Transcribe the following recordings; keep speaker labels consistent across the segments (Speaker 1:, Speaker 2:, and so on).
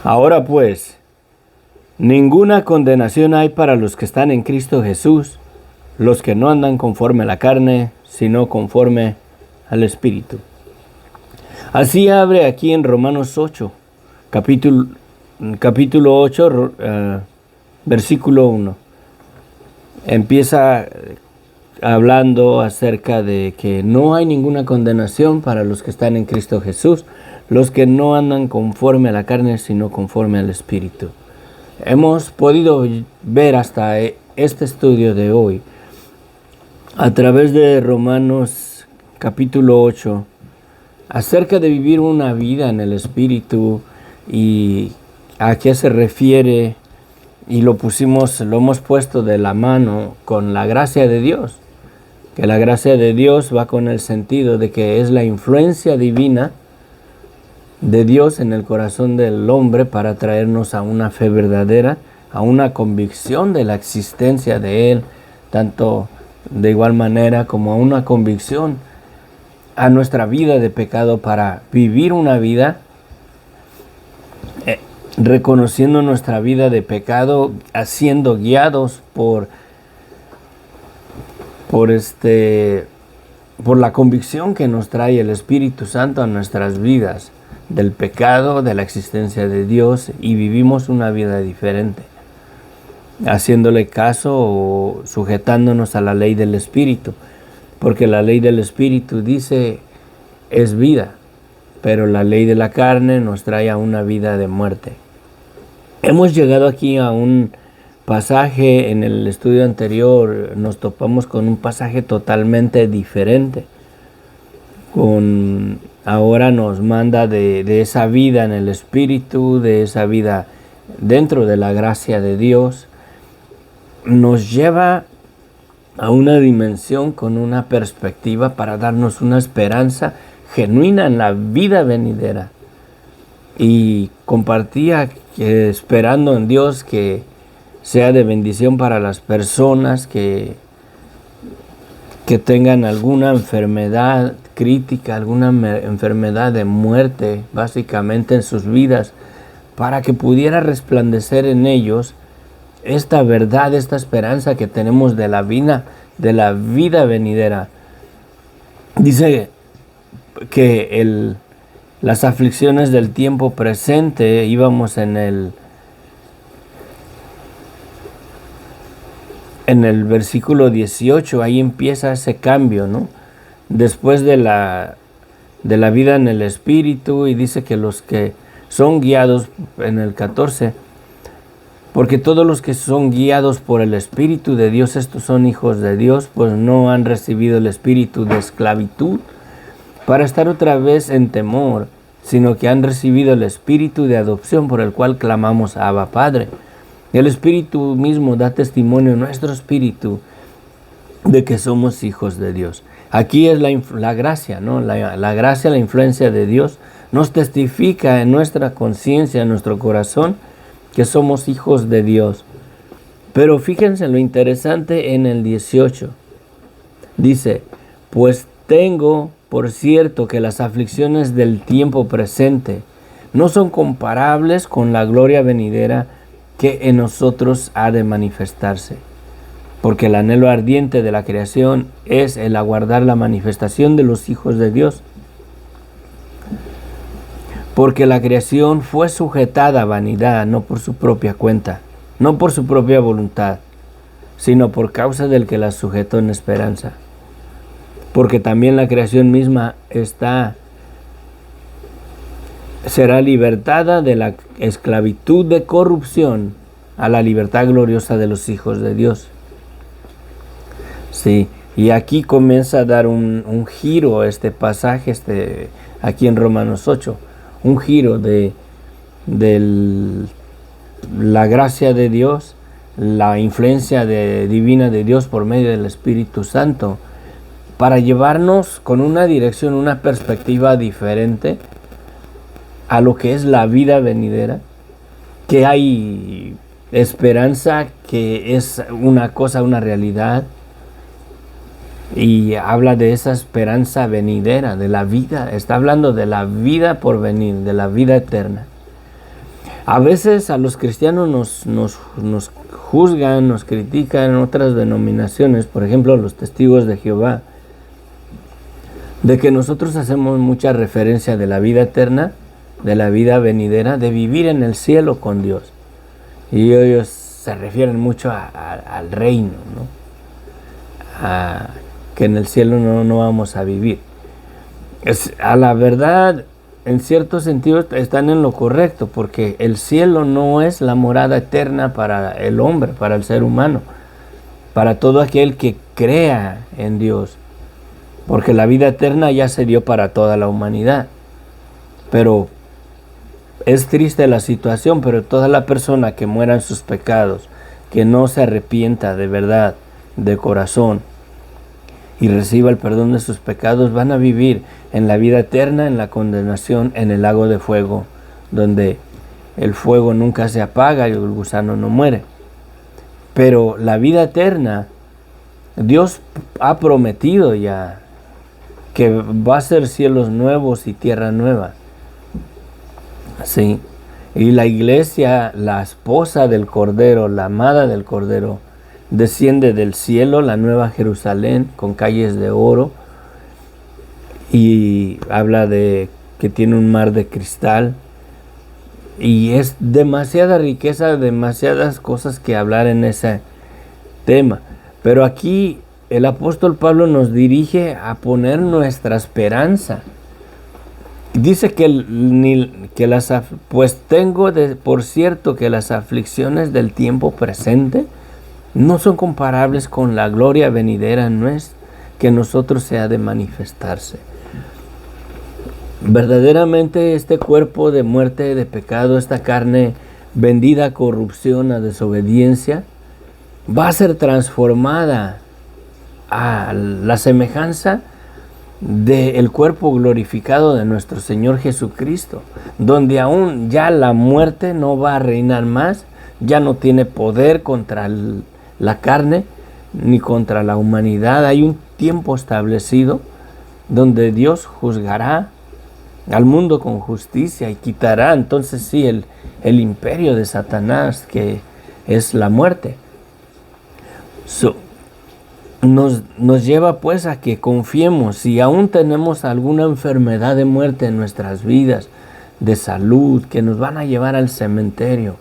Speaker 1: Ahora pues, ninguna condenación hay para los que están en Cristo Jesús, los que no andan conforme a la carne, sino conforme al Espíritu. Así abre aquí en Romanos 8, capítulo 8, versículo 1. Empieza hablando acerca de que no hay ninguna condenación para los que están en Cristo Jesús, los que no andan conforme a la carne, sino conforme al Espíritu. Hemos podido ver hasta este estudio de hoy, a través de Romanos capítulo 8, acerca de vivir una vida en el Espíritu y a qué se refiere, y lo hemos puesto de la mano con la gracia de Dios, que la gracia de Dios va con el sentido de que es la influencia divina de Dios en el corazón del hombre para traernos a una fe verdadera, a una convicción de la existencia de Él, tanto de igual manera como a una convicción a nuestra vida de pecado para vivir una vida reconociendo nuestra vida de pecado, siendo guiados por la convicción que nos trae el Espíritu Santo a nuestras vidas del pecado, de la existencia de Dios, y vivimos una vida diferente, haciéndole caso o sujetándonos a la ley del Espíritu, porque la ley del Espíritu dice es vida, pero la ley de la carne nos trae a una vida de muerte. Hemos llegado aquí a un pasaje, en el estudio anterior nos topamos con un pasaje totalmente diferente. Ahora nos manda de esa vida en el Espíritu, de esa vida dentro de la gracia de Dios. Nos lleva a una dimensión con una perspectiva para darnos una esperanza genuina en la vida venidera. Y compartía que esperando en Dios que sea de bendición para las personas que tengan alguna enfermedad crítica, alguna enfermedad de muerte, básicamente en sus vidas, para que pudiera resplandecer en ellos esta verdad, esta esperanza que tenemos de la vida venidera. Dice que las aflicciones del tiempo presente, íbamos en el versículo 18, ahí empieza ese cambio, ¿no? Después de la vida en el Espíritu, y dice que los que son guiados, en el 14, porque todos los que son guiados por el Espíritu de Dios, estos son hijos de Dios, pues no han recibido el espíritu de esclavitud para estar otra vez en temor, sino que han recibido el espíritu de adopción por el cual clamamos Abba Padre. El Espíritu mismo da testimonio en nuestro espíritu de que somos hijos de Dios. Aquí es la gracia, ¿no? La gracia, la influencia de Dios nos testifica en nuestra conciencia, en nuestro corazón, que somos hijos de Dios. Pero fíjense lo interesante en el 18. Dice, pues tengo por cierto que las aflicciones del tiempo presente no son comparables con la gloria venidera que en nosotros ha de manifestarse. Porque el anhelo ardiente de la creación es el aguardar la manifestación de los hijos de Dios. Porque la creación fue sujetada a vanidad, no por su propia cuenta, no por su propia voluntad, sino por causa del que la sujetó en esperanza. Porque también la creación misma será libertada de la esclavitud de corrupción a la libertad gloriosa de los hijos de Dios. Sí, y aquí comienza a dar un giro este pasaje, aquí en Romanos 8, un giro de la gracia de Dios, la influencia divina de Dios por medio del Espíritu Santo, para llevarnos con una dirección, una perspectiva diferente a lo que es la vida venidera, que hay esperanza, que es una cosa, una realidad, y habla de esa esperanza venidera, de la vida, está hablando de la vida por venir, de la vida eterna. A veces a los cristianos nos juzgan, nos critican en otras denominaciones, por ejemplo los testigos de Jehová, de que nosotros hacemos mucha referencia de la vida eterna, de la vida venidera, de vivir en el cielo con Dios. Y ellos se refieren mucho al reino, ¿no? Que en el cielo no vamos a vivir. A la verdad, en cierto sentido están en lo correcto, porque el cielo no es la morada eterna para el hombre, para el ser humano, para todo aquel que crea en Dios, porque la vida eterna ya se dio para toda la humanidad. Pero es triste la situación, pero toda la persona que muera en sus pecados, que no se arrepienta de verdad, de corazón, y reciba el perdón de sus pecados, van a vivir en la vida eterna, en la condenación, en el lago de fuego, donde el fuego nunca se apaga y el gusano no muere. Pero la vida eterna, Dios ha prometido ya que va a ser cielos nuevos y tierra nueva. Sí. Y la iglesia, la esposa del Cordero, la amada del Cordero, desciende del cielo, la nueva Jerusalén, con calles de oro, y habla de que tiene un mar de cristal, y es demasiada riqueza, demasiadas cosas que hablar en ese tema. Pero aquí el apóstol Pablo nos dirige a poner nuestra esperanza. Dice pues tengo por cierto que las aflicciones del tiempo presente no son comparables con la gloria venidera que nosotros se ha de manifestarse. Verdaderamente este cuerpo de muerte, de pecado, esta carne vendida a corrupción, a desobediencia, va a ser transformada a la semejanza del cuerpo glorificado de nuestro Señor Jesucristo, donde aún ya la muerte no va a reinar más, ya no tiene poder contra la carne ni contra la humanidad. Hay un tiempo establecido donde Dios juzgará al mundo con justicia y quitará entonces sí el imperio de Satanás, que es la muerte. Nos lleva pues a que confiemos. Si aún tenemos alguna enfermedad de muerte en nuestras vidas, de salud, que nos van a llevar al cementerio,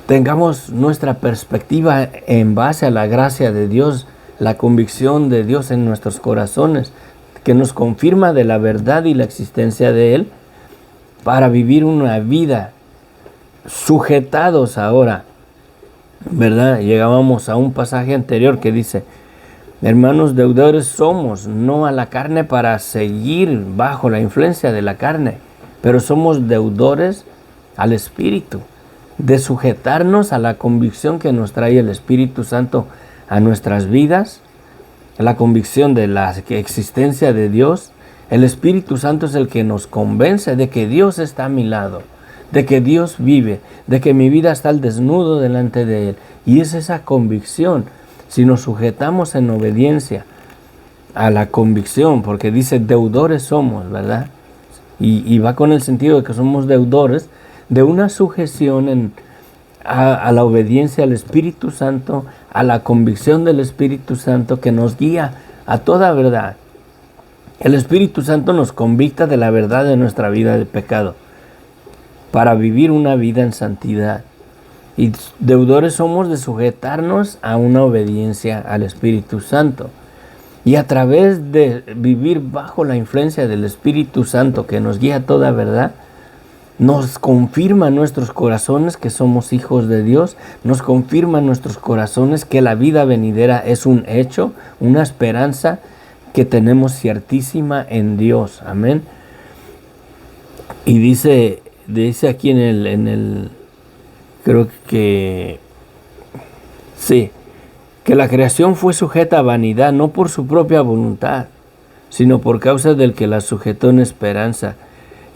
Speaker 1: tengamos nuestra perspectiva en base a la gracia de Dios, la convicción de Dios en nuestros corazones, que nos confirma de la verdad y la existencia de Él, para vivir una vida sujetados ahora, ¿verdad? Llegábamos a un pasaje anterior que dice: hermanos, deudores somos, no a la carne para seguir bajo la influencia de la carne, pero somos deudores al Espíritu, de sujetarnos a la convicción que nos trae el Espíritu Santo a nuestras vidas, la convicción de la existencia de Dios. El Espíritu Santo es el que nos convence de que Dios está a mi lado, de que Dios vive, de que mi vida está al desnudo delante de Él. Y es esa convicción, si nos sujetamos en obediencia a la convicción, porque dice deudores somos, ¿verdad? Y va con el sentido de que somos deudores de una sujeción a la obediencia al Espíritu Santo, a la convicción del Espíritu Santo que nos guía a toda verdad. El Espíritu Santo nos convicta de la verdad de nuestra vida de pecado, para vivir una vida en santidad. Y deudores somos de sujetarnos a una obediencia al Espíritu Santo. Y a través de vivir bajo la influencia del Espíritu Santo que nos guía a toda verdad, nos confirma en nuestros corazones que somos hijos de Dios, nos confirma en nuestros corazones que la vida venidera es un hecho, una esperanza que tenemos ciertísima en Dios. Amén. Y dice aquí en el creo que sí, que la creación fue sujeta a vanidad, no por su propia voluntad, sino por causa del que la sujetó en esperanza.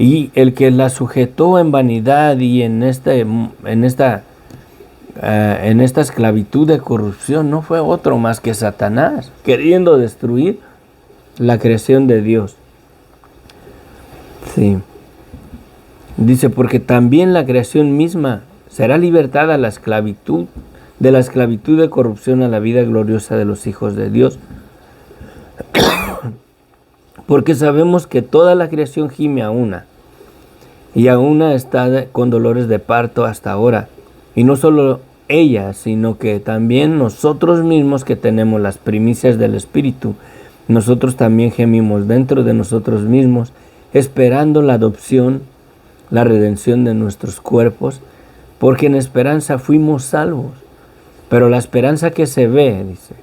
Speaker 1: Y el que la sujetó en vanidad y en esta esclavitud de corrupción no fue otro más que Satanás, queriendo destruir la creación de Dios. Sí. Dice, porque también la creación misma será libertada a la esclavitud, de la esclavitud de corrupción a la vida gloriosa de los hijos de Dios. Porque sabemos que toda la creación gime a una, y a una está con dolores de parto hasta ahora. Y no solo ella, sino que también nosotros mismos que tenemos las primicias del Espíritu, nosotros también gemimos dentro de nosotros mismos, esperando la adopción, la redención de nuestros cuerpos, porque en esperanza fuimos salvos. Pero la esperanza que se ve, dice,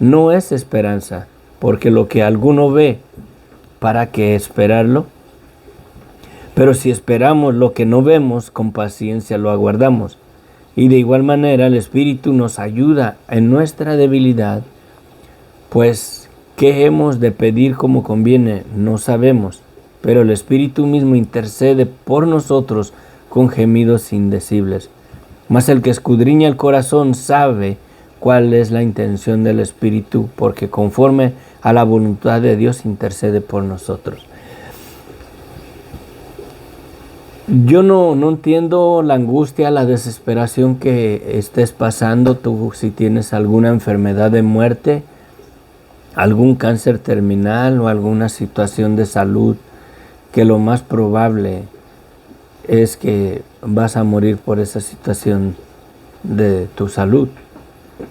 Speaker 1: no es esperanza, porque lo que alguno ve, ¿para qué esperarlo? Pero si esperamos lo que no vemos, con paciencia lo aguardamos. Y de igual manera el Espíritu nos ayuda en nuestra debilidad, pues ¿qué hemos de pedir como conviene? No sabemos, pero el Espíritu mismo intercede por nosotros con gemidos indecibles. Mas el que escudriña el corazón sabe cuál es la intención del Espíritu, porque conforme a la voluntad de Dios intercede por nosotros. Yo no entiendo la angustia, la desesperación que estés pasando tú, si tienes alguna enfermedad de muerte, algún cáncer terminal o alguna situación de salud, que lo más probable es que vas a morir por esa situación de tu salud.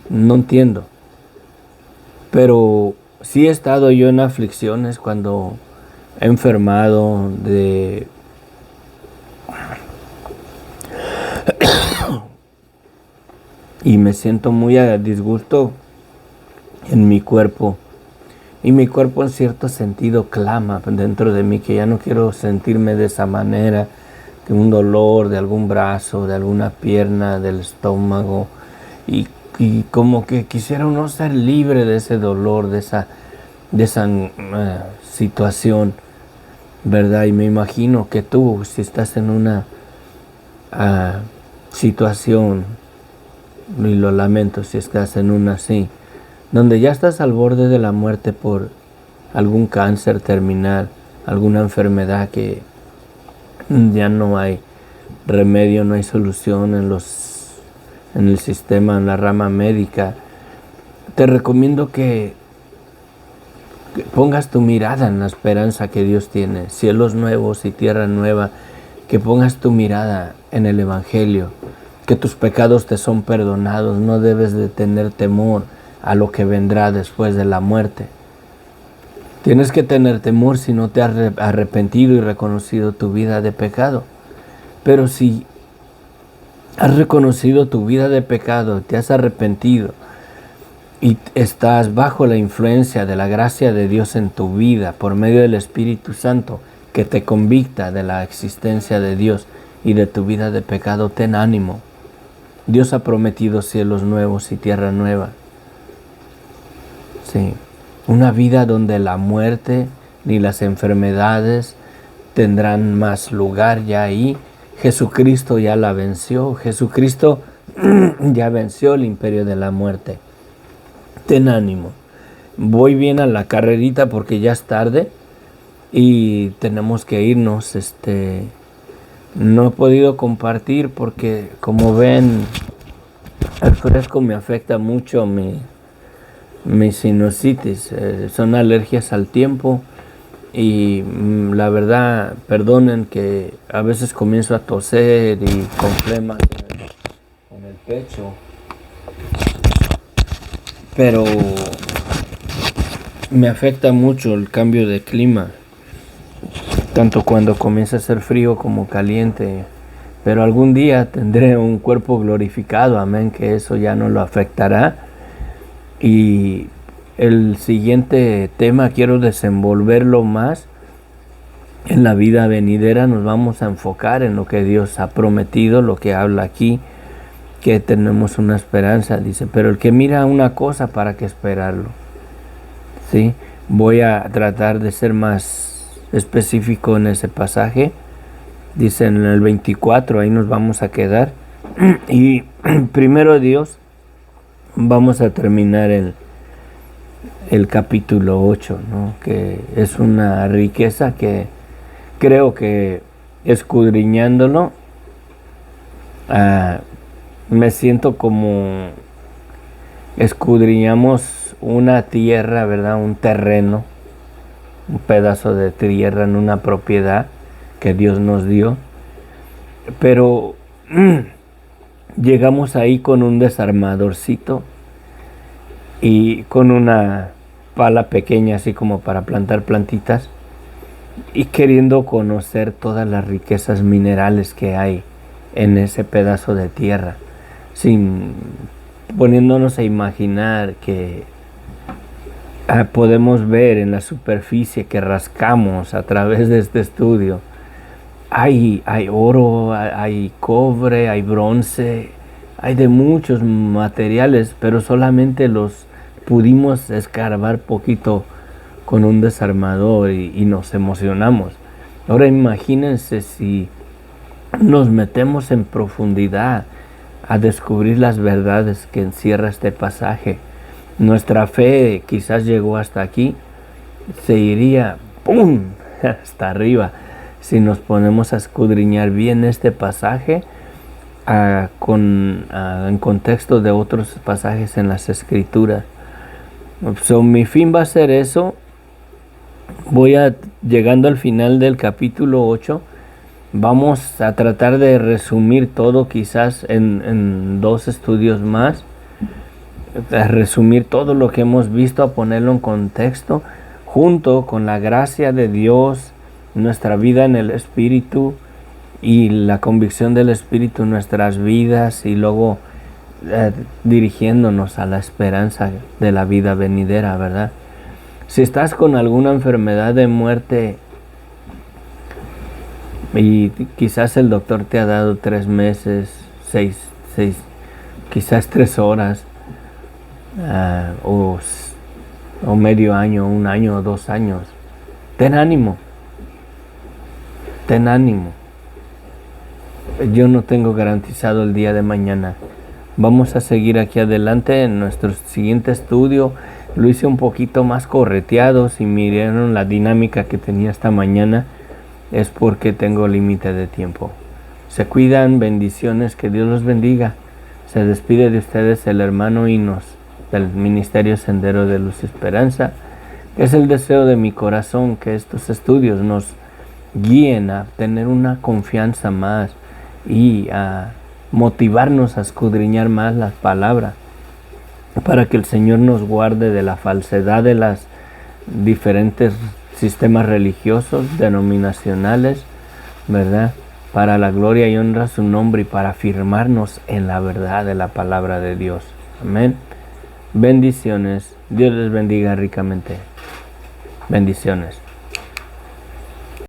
Speaker 1: No entiendo. Pero sí he estado yo en aflicciones cuando he enfermado y me siento muy a disgusto en mi cuerpo. Y mi cuerpo en cierto sentido clama dentro de mí que ya no quiero sentirme de esa manera, que un dolor de algún brazo, de alguna pierna, del estómago, y como que quisiera uno ser libre de ese dolor, de esa situación, ¿verdad? Y me imagino que tú, si estás en una situación, y lo lamento si estás en una así, donde ya estás al borde de la muerte por algún cáncer terminal, alguna enfermedad que ya no hay remedio, no hay solución en el sistema, en la rama médica, te recomiendo que pongas tu mirada en la esperanza que Dios tiene, cielos nuevos y tierra nueva, que pongas tu mirada en el Evangelio, que tus pecados te son perdonados, no debes de tener temor a lo que vendrá después de la muerte. Tienes que tener temor si no te has arrepentido y reconocido tu vida de pecado. Pero si has reconocido tu vida de pecado, te has arrepentido y estás bajo la influencia de la gracia de Dios en tu vida por medio del Espíritu Santo que te convicta de la existencia de Dios y de tu vida de pecado, ten ánimo. Dios ha prometido cielos nuevos y tierra nueva. Sí, una vida donde la muerte ni las enfermedades tendrán más lugar ya ahí. Jesucristo ya la venció. Jesucristo ya venció el imperio de la muerte. Ten ánimo. Voy bien a la carrerita porque ya es tarde y tenemos que irnos. No he podido compartir porque, como ven, el fresco me afecta mucho mi sinusitis. Son alergias al tiempo y la verdad, perdonen que a veces comienzo a toser y con flemas en el pecho, pero me afecta mucho el cambio de clima, tanto cuando comienza a ser frío como caliente. Pero algún día tendré un cuerpo glorificado, amén, que eso ya no lo afectará. Y el siguiente tema quiero desenvolverlo más en la vida venidera. Nos vamos a enfocar en lo que Dios ha prometido, lo que habla aquí, que tenemos una esperanza, dice, pero el que mira una cosa, ¿para qué esperarlo? ¿Sí? Voy a tratar de ser más específico en ese pasaje. Dice en el 24, ahí nos vamos a quedar. Y primero Dios, vamos a terminar el capítulo 8, ¿no? Que es una riqueza que creo que escudriñándolo, me siento como escudriñamos una tierra, ¿verdad? Un terreno, un pedazo de tierra en una propiedad que Dios nos dio. Pero llegamos ahí con un desarmadorcito y con una pala pequeña, así como para plantar plantitas, y queriendo conocer todas las riquezas minerales que hay en ese pedazo de tierra, poniéndonos a imaginar que podemos ver en la superficie que rascamos a través de este estudio. Hay oro, hay cobre, hay bronce, hay de muchos materiales, pero solamente los pudimos escarbar poquito con un desarmador y nos emocionamos. Ahora imagínense si nos metemos en profundidad a descubrir las verdades que encierra este pasaje. Nuestra fe quizás llegó hasta aquí, se iría ¡pum! Hasta arriba si nos ponemos a escudriñar bien este pasaje en contexto de otros pasajes en las Escrituras. Mi fin va a ser eso. Llegando al final del capítulo 8, vamos a tratar de resumir todo quizás en 2 estudios más, a resumir todo lo que hemos visto, a ponerlo en contexto, junto con la gracia de Dios, nuestra vida en el Espíritu y la convicción del Espíritu en nuestras vidas, y luego dirigiéndonos a la esperanza de la vida venidera, ¿verdad? Si estás con alguna enfermedad de muerte y quizás el doctor te ha dado 3 meses, 6, quizás 3 horas, o medio año, 1 año o 2 años, ten ánimo. Yo no tengo garantizado el día de mañana. Vamos a seguir aquí adelante en nuestro siguiente estudio. Lo hice un poquito más correteado. Si miraron la dinámica que tenía esta mañana, es porque tengo límite de tiempo. Se cuidan, bendiciones, que Dios los bendiga. Se despide de ustedes el hermano Inos del Ministerio Sendero de Luz y Esperanza. Es el deseo de mi corazón que estos estudios nos guíen a tener una confianza más y a motivarnos a escudriñar más las palabras, para que el Señor nos guarde de la falsedad de las diferentes sistemas religiosos, denominacionales, ¿verdad? Para la gloria y honra a su nombre y para afirmarnos en la verdad de la palabra de Dios. Amén. Bendiciones. Dios les bendiga ricamente. Bendiciones.